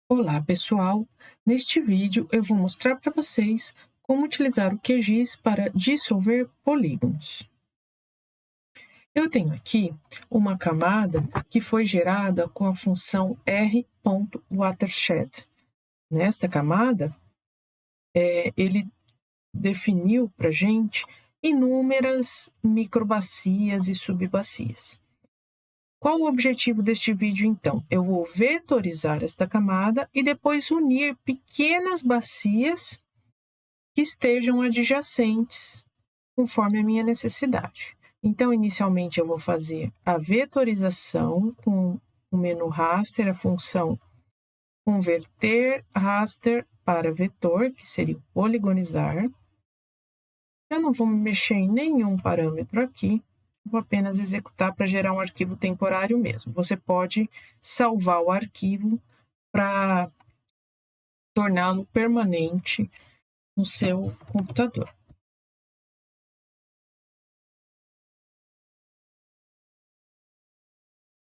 Olá, pessoal! Neste vídeo eu vou mostrar para vocês como utilizar o QGIS para dissolver polígonos. Eu tenho aqui uma camada que foi gerada com a função r.watershed. Nesta camada, ele definiu para a gente inúmeras microbacias e subbacias. Qual o objetivo deste vídeo, então? Eu vou vetorizar esta camada e depois unir pequenas bacias que estejam adjacentes, conforme a minha necessidade. Então, inicialmente, eu vou fazer a vetorização com o menu raster, a função converter raster para vetor, que seria poligonizar. Eu não vou mexer em nenhum parâmetro aqui, vou apenas executar para gerar um arquivo temporário mesmo. Você pode salvar o arquivo para torná-lo permanente no seu computador.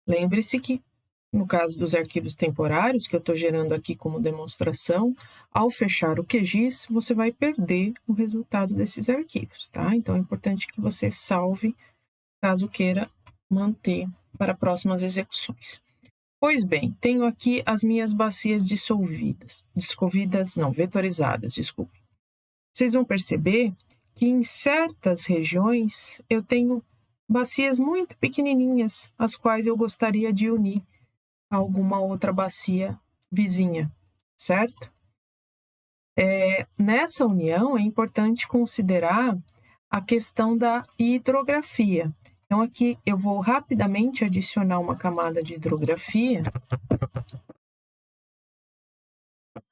Lembre-se que, no caso dos arquivos temporários, que eu estou gerando aqui como demonstração, ao fechar o QGIS, você vai perder o resultado desses arquivos, tá? Então, é importante que você salve, caso queira manter para próximas execuções. Pois bem, tenho aqui as minhas bacias vetorizadas, desculpe. Vocês vão perceber que em certas regiões eu tenho bacias muito pequenininhas, as quais eu gostaria de unir a alguma outra bacia vizinha, certo? Nessa união é importante considerar a questão da hidrografia. Então aqui eu vou rapidamente adicionar uma camada de hidrografia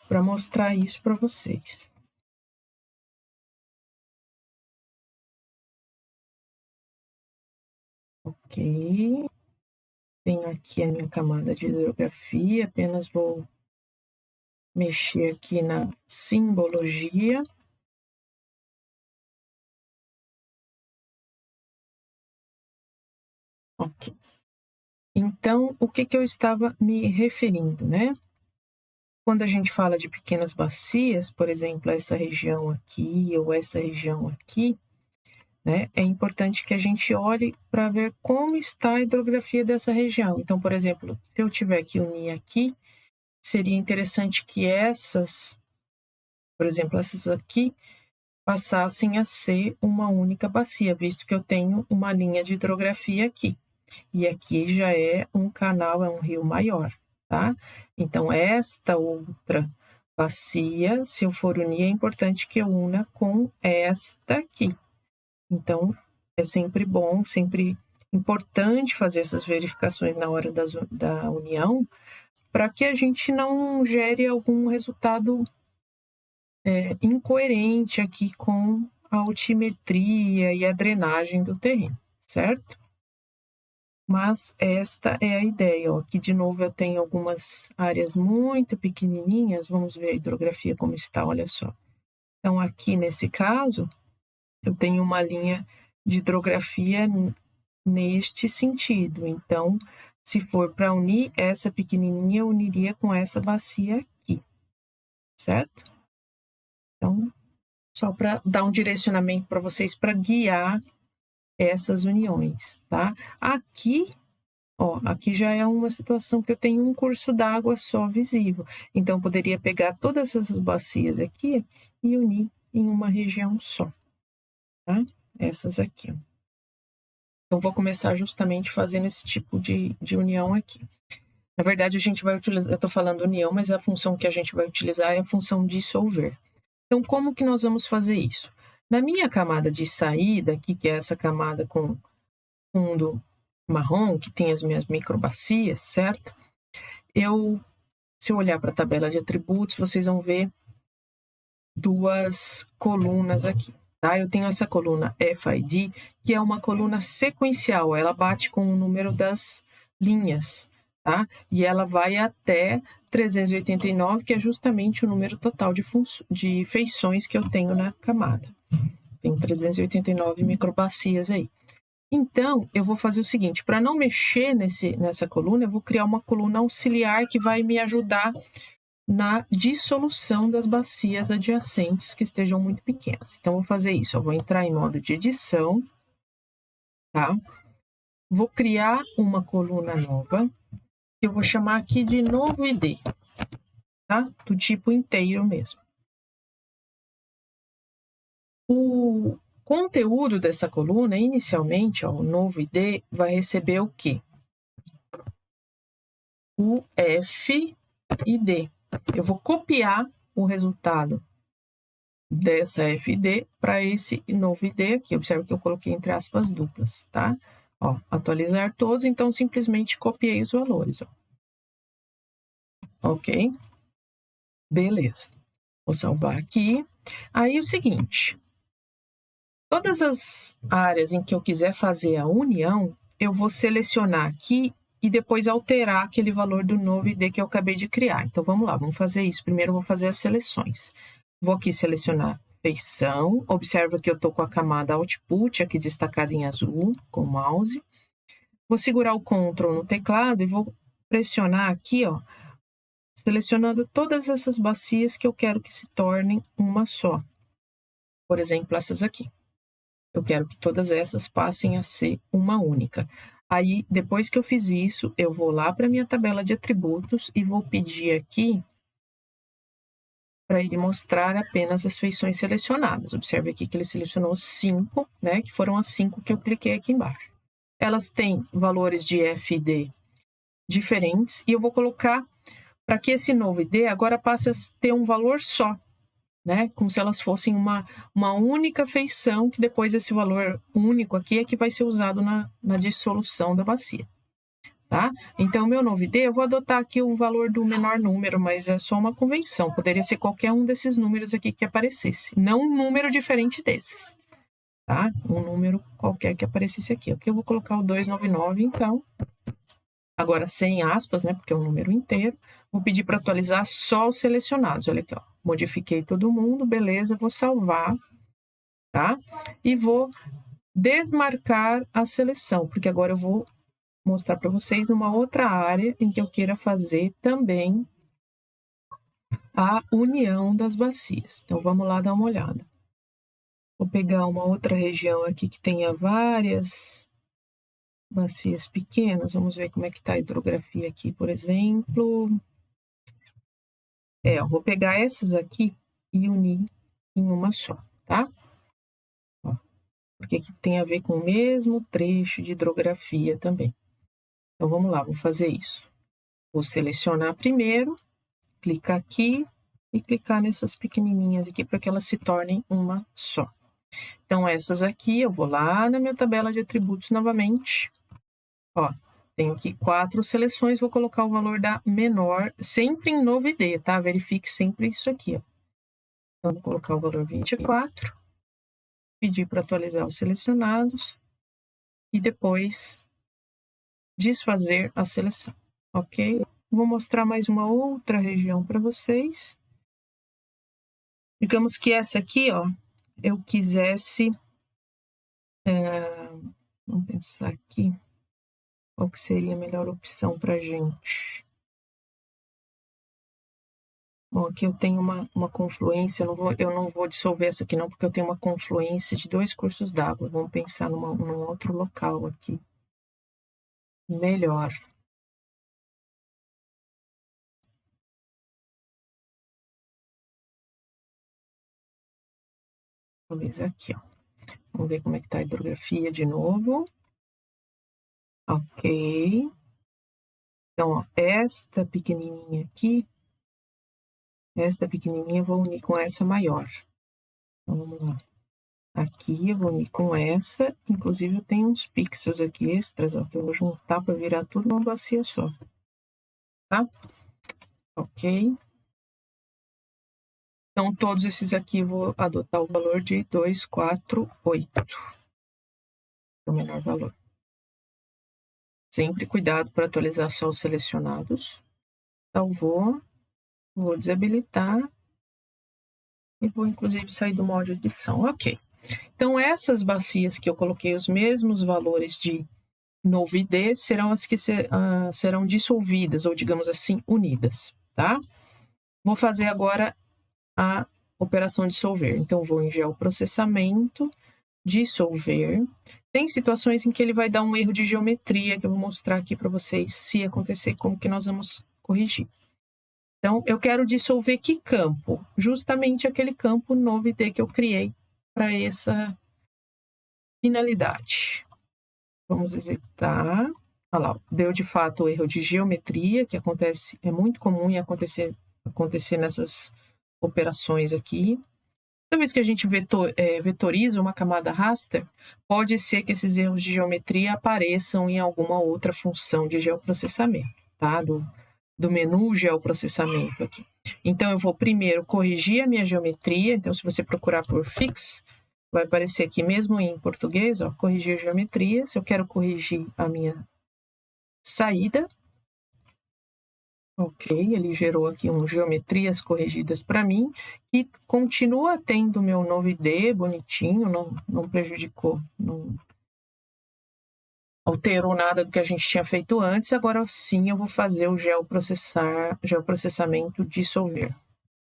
para mostrar isso para vocês. Ok. Tenho aqui a minha camada de hidrografia, apenas vou mexer aqui na simbologia. Ok. Então, o que eu estava me referindo, né? Quando a gente fala de pequenas bacias, por exemplo, essa região aqui ou essa região aqui, né? É importante que a gente olhe para ver como está a hidrografia dessa região. Então, por exemplo, se eu tiver que unir aqui, seria interessante que essas, por exemplo, essas aqui, passassem a ser uma única bacia, visto que eu tenho uma linha de hidrografia aqui. E aqui já é um canal, é um rio maior, tá? Então, esta outra bacia, se eu for unir, é importante que eu una com esta aqui. Então, é sempre bom, sempre importante fazer essas verificações na hora da união, para que a gente não gere algum resultado incoerente aqui com a altimetria e a drenagem do terreno, certo? Mas esta é a ideia. Ó. Aqui, de novo, eu tenho algumas áreas muito pequenininhas. Vamos ver a hidrografia como está, olha só. Então, aqui, nesse caso, eu tenho uma linha de hidrografia neste sentido. Então, se for para unir, essa pequenininha eu uniria com essa bacia aqui, certo? Então, só para dar um direcionamento para vocês, para guiar essas uniões, tá? Aqui, ó, aqui já é uma situação que eu tenho um curso d'água só visível. Então, eu poderia pegar todas essas bacias aqui e unir em uma região só, tá? Essas aqui. Então, vou começar justamente fazendo esse tipo de união aqui. Na verdade, a gente vai utilizar, eu estou falando união, mas a função que a gente vai utilizar é a função dissolver. Então, como que nós vamos fazer isso? Na minha camada de saída aqui, que é essa camada com fundo marrom, que tem as minhas microbacias, certo? Se eu olhar para a tabela de atributos, vocês vão ver duas colunas aqui, tá? Eu tenho essa coluna FID, que é uma coluna sequencial, ela bate com o número das linhas, tá? E ela vai até 389, que é justamente o número total de feições que eu tenho na camada. Tem 389 microbacias aí. Então, eu vou fazer o seguinte, para não mexer nessa coluna, eu vou criar uma coluna auxiliar que vai me ajudar na dissolução das bacias adjacentes que estejam muito pequenas. Então, vou fazer isso. Eu vou entrar em modo de edição, tá? Vou criar uma coluna nova, que eu vou chamar aqui de novo ID, tá? Do tipo inteiro mesmo. O conteúdo dessa coluna, inicialmente, ó, o novo ID, vai receber o quê? O FID. Eu vou copiar o resultado dessa FID para esse novo ID aqui. Observe que eu coloquei entre aspas duplas, tá? Ó, atualizar todos, então simplesmente copiei os valores, ó. Ok? Beleza. Vou salvar aqui. Aí o seguinte, todas as áreas em que eu quiser fazer a união, eu vou selecionar aqui e depois alterar aquele valor do novo ID que eu acabei de criar. Então, vamos lá, vamos fazer isso. Primeiro, eu vou fazer as seleções. Vou aqui selecionar feição. Observa que eu estou com a camada Output aqui destacada em azul, com o mouse. Vou segurar o Ctrl no teclado e vou pressionar aqui, ó, selecionando todas essas bacias que eu quero que se tornem uma só. Por exemplo, essas aqui. Eu quero que todas essas passem a ser uma única. Aí, depois que eu fiz isso, eu vou lá para a minha tabela de atributos e vou pedir aqui para ele mostrar apenas as feições selecionadas. Observe aqui que ele selecionou 5, né, que foram as 5 que eu cliquei aqui embaixo. Elas têm valores de FD diferentes e eu vou colocar para que esse novo ID agora passe a ter um valor só, né? Como se elas fossem uma única feição, que depois esse valor único aqui é que vai ser usado na dissolução da bacia, tá? Então, o meu novo ID, eu vou adotar aqui o valor do menor número, mas é só uma convenção, poderia ser qualquer um desses números aqui que aparecesse, não um número diferente desses, tá? Um número qualquer que aparecesse aqui. Aqui eu vou colocar o 299, então, agora sem aspas, né, porque é um número inteiro. Vou pedir para atualizar só os selecionados. Olha aqui, ó. Modifiquei todo mundo, beleza, vou salvar, tá? E vou desmarcar a seleção, porque agora eu vou mostrar para vocês uma outra área em que eu queira fazer também a união das bacias. Então, vamos lá dar uma olhada. Vou pegar uma outra região aqui que tenha várias bacias pequenas. Vamos ver como é que está a hidrografia aqui, por exemplo. Eu vou pegar essas aqui e unir em uma só, tá? Ó, porque aqui tem a ver com o mesmo trecho de hidrografia também. Então, vamos lá, vou fazer isso. Vou selecionar primeiro, clicar aqui e clicar nessas pequenininhas aqui para que elas se tornem uma só. Então, essas aqui, eu vou lá na minha tabela de atributos novamente. Ó, tenho aqui 4 seleções, vou colocar o valor da menor, sempre em novo ID, tá? Verifique sempre isso aqui, ó. Então, vou colocar o valor 24, pedir para atualizar os selecionados e depois desfazer a seleção, ok? Vou mostrar mais uma outra região para vocês. Digamos que essa aqui, ó, eu quisesse... vamos pensar aqui, qual que seria a melhor opção para a gente. Bom, aqui eu tenho uma confluência, eu não vou dissolver essa aqui não, porque eu tenho uma confluência de 2 cursos d'água. Vamos pensar num outro local aqui. Melhor. Talvez aqui, ó. Vamos ver como é que tá a hidrografia de novo. Ok. Então, ó, esta pequenininha aqui, eu vou unir com essa maior. Então, vamos lá. Aqui eu vou unir com essa, inclusive eu tenho uns pixels aqui extras, ó, que eu vou juntar para virar tudo numa bacia só, tá? Ok. Então, todos esses aqui eu vou adotar o valor de 248, o menor valor. Sempre cuidado para atualizar só os selecionados. Salvou, vou desabilitar e vou inclusive sair do modo edição. Ok. Então, essas bacias que eu coloquei os mesmos valores de novo ID serão as que serão dissolvidas, ou digamos assim, unidas, tá? Vou fazer agora a operação dissolver. Então, vou em geoprocessamento, dissolver. Tem situações em que ele vai dar um erro de geometria, que eu vou mostrar aqui para vocês, se acontecer, como que nós vamos corrigir. Então, eu quero dissolver que campo? Justamente aquele campo novo ID que eu criei para essa finalidade. Vamos executar. Olha lá, deu de fato o erro de geometria, que acontece, é muito comum em acontecer nessas operações aqui. Toda vez que a gente vetoriza uma camada raster, pode ser que esses erros de geometria apareçam em alguma outra função de geoprocessamento, tá? Do menu geoprocessamento aqui. Então, eu vou primeiro corrigir a minha geometria. Então, se você procurar por fix, vai aparecer aqui mesmo em português, ó, corrigir geometria. Se eu quero corrigir a minha saída, ok, ele gerou aqui geometrias corrigidas para mim, que continua tendo o meu novo ID bonitinho, não prejudicou, não alterou nada do que a gente tinha feito antes. Agora sim eu vou fazer o geoprocessamento dissolver,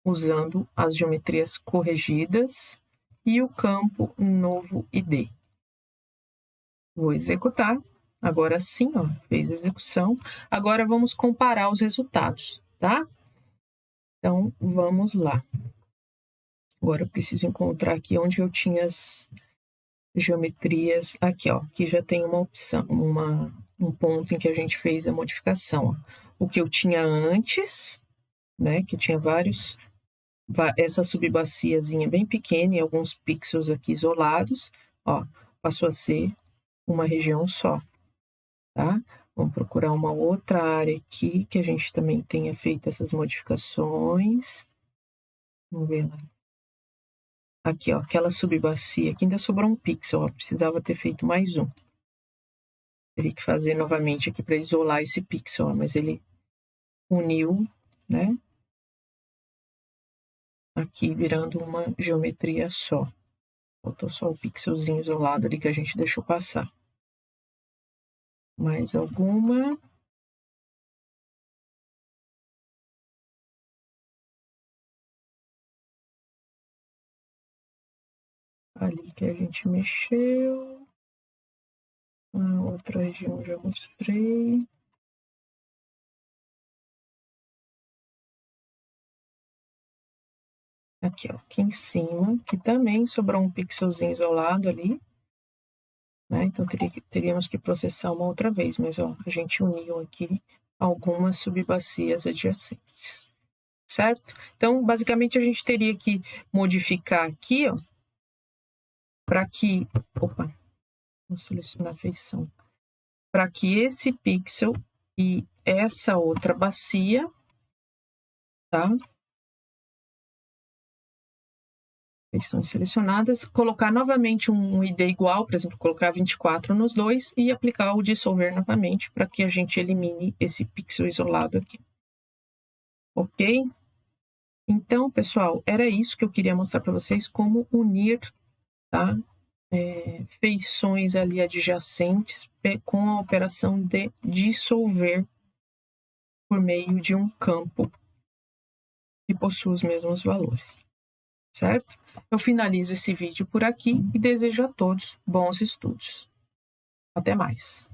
usando as geometrias corrigidas e o campo novo ID. Vou executar. Agora sim, ó, fez a execução. Agora vamos comparar os resultados, tá? Então, vamos lá. Agora eu preciso encontrar aqui onde eu tinha as geometrias. Aqui, ó, aqui já tem uma opção, um ponto em que a gente fez a modificação. Ó. O que eu tinha antes, né, que eu tinha essa subbaciazinha bem pequena e alguns pixels aqui isolados, ó, passou a ser uma região só, tá? Vamos procurar uma outra área aqui que a gente também tenha feito essas modificações. Vamos ver lá. Aqui, ó, aquela subbacia, aqui ainda sobrou um pixel, ó, precisava ter feito mais um. Teria que fazer novamente aqui para isolar esse pixel, ó, mas ele uniu, né? Aqui virando uma geometria só. Faltou só o pixelzinho isolado ali que a gente deixou passar. Mais alguma? Ali que a gente mexeu. A outra região já mostrei. Aqui, ó, aqui em cima, que também sobrou um pixelzinho isolado ali. Né? Então, teríamos que processar uma outra vez, mas ó, a gente uniu aqui algumas subbacias adjacentes, certo? Então, basicamente, a gente teria que modificar aqui, ó, para que... Opa, vou selecionar a feição. Para que esse pixel e essa outra bacia, tá? Feições selecionadas, colocar novamente um ID igual, por exemplo, colocar 24 nos dois e aplicar o dissolver novamente para que a gente elimine esse pixel isolado aqui. Ok? Então, pessoal, era isso que eu queria mostrar para vocês, como unir, tá? Feições ali adjacentes com a operação de dissolver por meio de um campo que possui os mesmos valores, certo? Eu finalizo esse vídeo por aqui e desejo a todos bons estudos. Até mais!